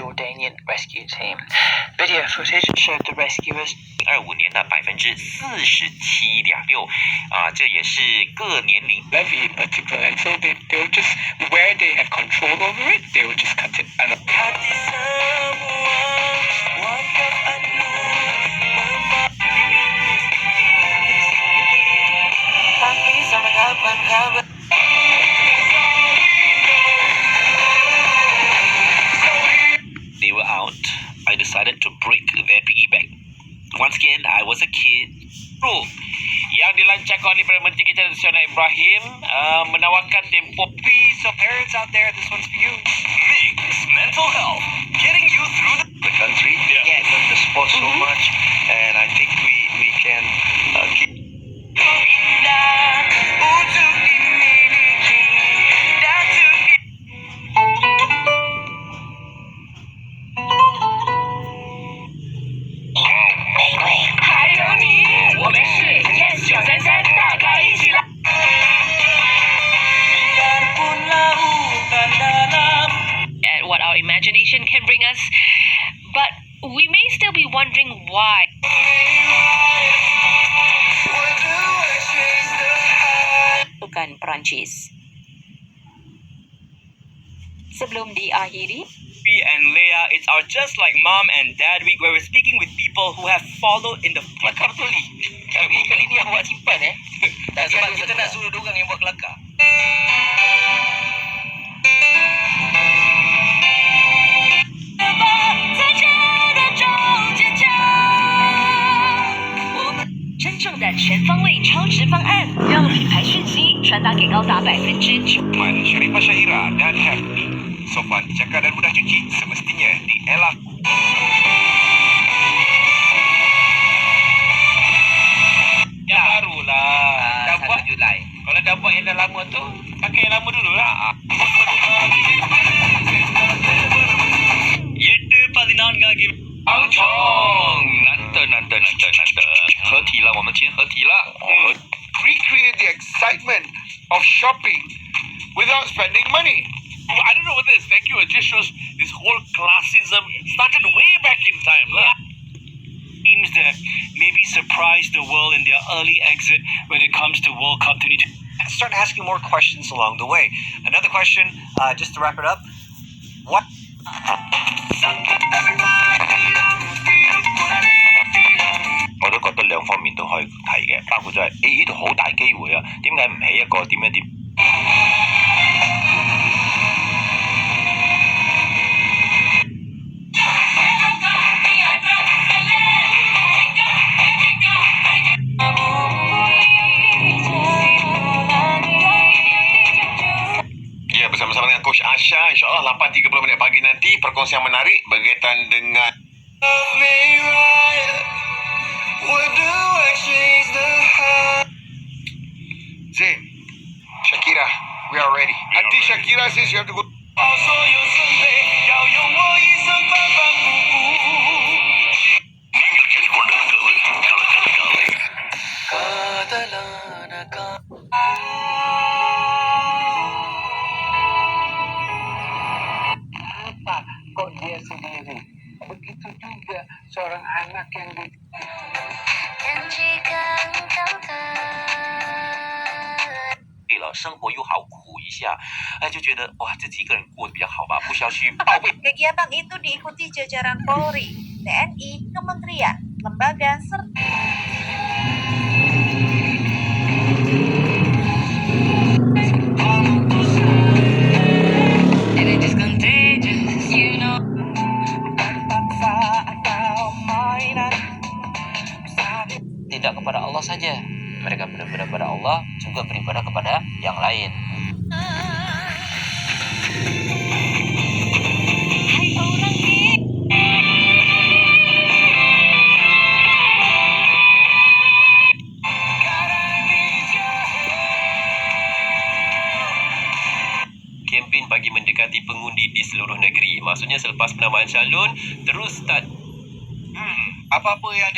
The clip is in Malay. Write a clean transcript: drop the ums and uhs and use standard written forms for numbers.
Jordanian rescue team. Video footage showed the rescuers 25年的47.6%这也是各年龄 levy in particular, and so they'll just, where they have control over it, they will just cut it. And they were out, I decided to break their piggy bank. Once again, I was a kid. Yang dilancarkan oleh Perdana Menteri kita Nasional Ibrahim menawarkan tempoh. so parents out there, this one's for you. Mix mental health, getting you through the country. Yes. Love the sport so much, and I think we can keep. At what our imagination can bring us, but we may still be wondering why. Bukan Perancis. Sebelum diakhiri, and Leah, it's our Just Like Mom and Dad week where we're speaking with people who have followed in the Kelakar betul ni. Kali ni awak simpan tak Sebab kita nak suruh diorang yang buat kelakar.真正的全方位超值方案，让品牌讯息传达给高达90%。Sharifah Syahira dan Happy. Sofan dicakar dan mudah cuci semestinya dielak. barulah. Dah buat Julai. Kalau dah buat yang dah lama tu, pakai yang lama dulu lah. 合体了，我们今天合体了。Recreate the excitement of shopping without spending money. I don't know what this. Thank you. It just shows this whole classism started way back in time. Yeah. Teams that maybe surprised the world in their early exit when it comes to World Cup 22. Start asking more questions along the way. Another question, just to wrap it up. What? 我都覺得兩方面都可以睇嘅，包括就係呢度好大機會啊，點解唔起一個點樣點？Ya, bersama-sama dengan Coach Asha, insyaAllah 8.30 minit pagi nanti, perkongsian menarik berkaitan dengan Zain, Shakira, we are ready. Auntie Shakira says you have to go. Kok dia sendiri. Begitu juga seorang anak yang Dan jika engkau 对了，生活又好苦一下，就觉得哇，自己一个人过得比较好吧，不需要去报备。 Kegiatan itu diikuti jajaran Polri, TNI, kementerian, lembaga, serta tidak kepada Allah saja. Mereka beribadah kepada Allah, juga beribadah kepada yang lain. Kempen bagi mendekati pengundi di seluruh negeri. Maksudnya selepas penamaan calon, terus start Apa-apa yang